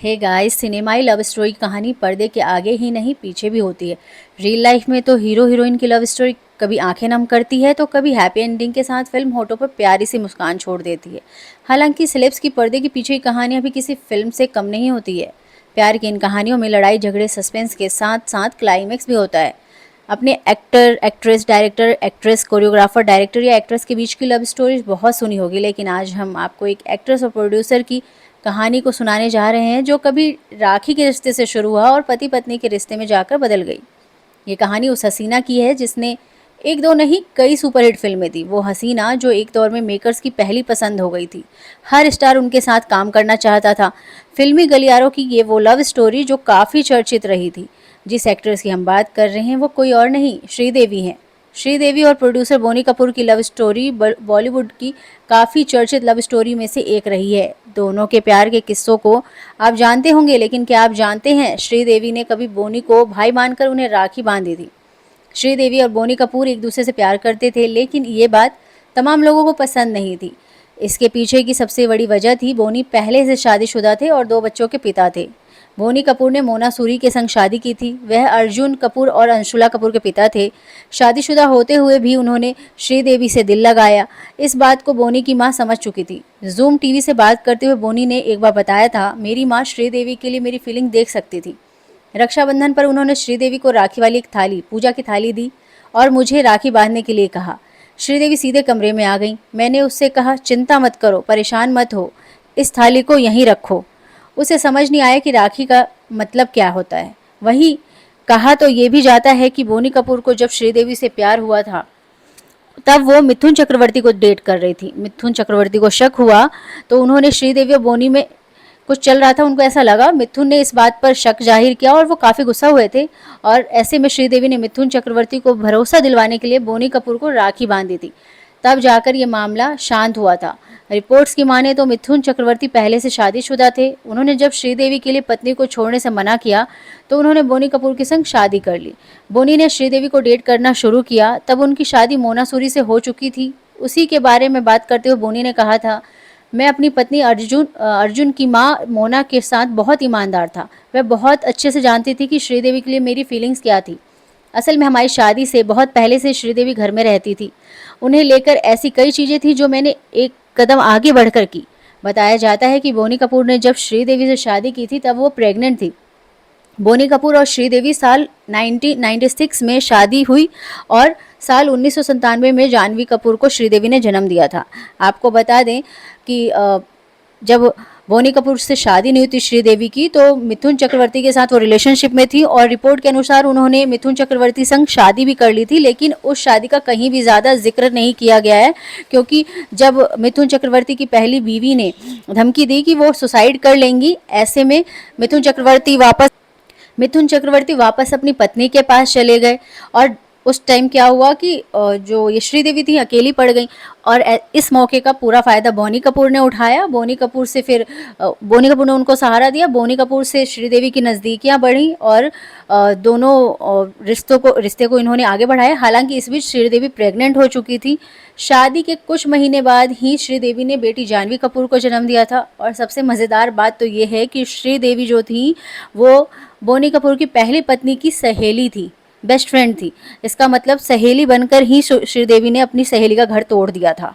Hey guys, सिनेमाई love story की कहानी पर्दे के आगे ही नहीं पीछे भी होती है। रियल लाइफ में तो हीरो हीरोइन की लव स्टोरी कभी आंखें नम करती है तो कभी हैप्पी एंडिंग के साथ फिल्म होठों पर प्यारी सी मुस्कान छोड़ देती है। हालांकि सेलेब्स की पर्दे के पीछे की कहानियां भी किसी फिल्म से कम नहीं होती है। प्यार की इन कहानियों में लड़ाई झगड़े सस्पेंस के साथ साथ क्लाइमेक्स भी होता है। अपने actor actress director actress choreographer director या एक्ट्रेस के बीच की लव स्टोरीज बहुत सुनी होगी, लेकिन आज हम आपको एक एक्ट्रेस और प्रोड्यूसर की कहानी को सुनाने जा रहे हैं जो कभी राखी के रिश्ते से शुरू हुआ और पति पत्नी के रिश्ते में जाकर बदल गई। ये कहानी उस हसीना की है जिसने एक दो नहीं कई सुपरहिट फिल्में दी। वो हसीना जो एक दौर में मेकर्स की पहली पसंद हो गई थी। हर स्टार उनके साथ काम करना चाहता था। फिल्मी गलियारों की ये वो लव स्टोरी जो काफ़ी चर्चित रही थी। जिस एक्ट्रेस की हम बात कर रहे हैं वो कोई और नहीं, श्रीदेवी हैं। श्रीदेवी और प्रोड्यूसर बोनी कपूर की लव स्टोरी बॉलीवुड की काफ़ी चर्चित लव स्टोरी में से एक रही है। दोनों के प्यार के किस्सों को आप जानते होंगे, लेकिन क्या आप जानते हैं श्रीदेवी ने कभी बोनी को भाई मानकर उन्हें राखी बांधी थी। श्रीदेवी और बोनी कपूर एक दूसरे से प्यार करते थे, लेकिन ये बात तमाम लोगों को पसंद नहीं थी। इसके पीछे की सबसे बड़ी वजह थी बोनी पहले से शादीशुदा थे और 2 बच्चों के पिता थे। बोनी कपूर ने मोना सूरी के संग शादी की थी। वह अर्जुन कपूर और अंशुला कपूर के पिता थे। शादीशुदा होते हुए भी उन्होंने श्रीदेवी से दिल लगाया। इस बात को बोनी की मां समझ चुकी थी। जूम टीवी से बात करते हुए बोनी ने एक बार बताया था, मेरी मां श्रीदेवी के लिए मेरी फीलिंग देख सकती थी। रक्षाबंधन पर उन्होंने श्रीदेवी को राखी वाली एक थाली, पूजा की थाली दी और मुझे राखी बांधने के लिए कहा। श्रीदेवी सीधे कमरे में आ गई। मैंने उससे कहा, चिंता मत करो, परेशान मत हो, इस थाली को यहीं रखो। उसे समझ नहीं आया कि राखी का मतलब क्या होता है। वहीं कहा तो ये भी जाता है कि बोनी कपूर को जब श्रीदेवी से प्यार हुआ था तब वो मिथुन चक्रवर्ती को डेट कर रही थी। मिथुन चक्रवर्ती को शक हुआ तो उन्होंने श्रीदेवी और बोनी में कुछ चल रहा था, उनको ऐसा लगा। मिथुन ने इस बात पर शक जाहिर किया और वो काफ़ी गुस्सा हुए थे और ऐसे में श्रीदेवी ने मिथुन चक्रवर्ती को भरोसा दिलवाने के लिए बोनी कपूर को राखी बांधी थी। तब जाकर ये मामला शांत हुआ था। रिपोर्ट्स की माने तो मिथुन चक्रवर्ती पहले से शादीशुदा थे। उन्होंने जब श्रीदेवी के लिए पत्नी को छोड़ने से मना किया तो उन्होंने बोनी कपूर के संग शादी कर ली। बोनी ने श्रीदेवी को डेट करना शुरू किया तब उनकी शादी मोना सूरी से हो चुकी थी। उसी के बारे में बात करते हुए बोनी ने कहा था, मैं अपनी पत्नी अर्जुन की माँ मोना के साथ बहुत ईमानदार था। वह बहुत अच्छे से जानती थी कि श्रीदेवी के लिए मेरी फीलिंग्स क्या थी। असल में हमारी शादी से बहुत पहले से श्रीदेवी घर में रहती थी। उन्हें लेकर ऐसी कई चीज़ें थी जो मैंने एक कदम आगे बढ़कर की। बताया जाता है कि बोनी कपूर ने जब श्रीदेवी से शादी की थी तब वो प्रेग्नेंट थी। बोनी कपूर और श्रीदेवी साल 1996 में शादी हुई और साल 1997 में जानवी कपूर को श्रीदेवी ने जन्म दिया था। आपको बता दें कि जब बोनी कपूर से शादी नहीं हुई थी श्रीदेवी की तो मिथुन चक्रवर्ती के साथ वो रिलेशनशिप में थी और रिपोर्ट के अनुसार उन्होंने मिथुन चक्रवर्ती संग शादी भी कर ली थी, लेकिन उस शादी का कहीं भी ज़्यादा जिक्र नहीं किया गया है क्योंकि जब मिथुन चक्रवर्ती की पहली बीवी ने धमकी दी कि वो सुसाइड कर लेंगी, ऐसे में मिथुन चक्रवर्ती वापस अपनी पत्नी के पास चले गए और उस टाइम क्या हुआ कि जो ये श्रीदेवी थी अकेली पड़ गई और इस मौके का पूरा फ़ायदा बोनी कपूर ने उठाया। बोनी कपूर ने उनको सहारा दिया। बोनी कपूर से श्रीदेवी की नज़दीकियां बढ़ी और दोनों रिश्ते को इन्होंने आगे बढ़ाया। हालांकि इस बीच श्रीदेवी प्रेग्नेंट हो चुकी थी। शादी के कुछ महीने बाद ही श्रीदेवी ने बेटी जानवी कपूर को जन्म दिया था। और सबसे मज़ेदार बात तो ये है कि श्रीदेवी जो थी वो बोनी कपूर की पहली पत्नी की सहेली थी, बेस्ट फ्रेंड थी। इसका मतलब सहेली बनकर ही श्रीदेवी ने अपनी सहेली का घर तोड़ दिया था।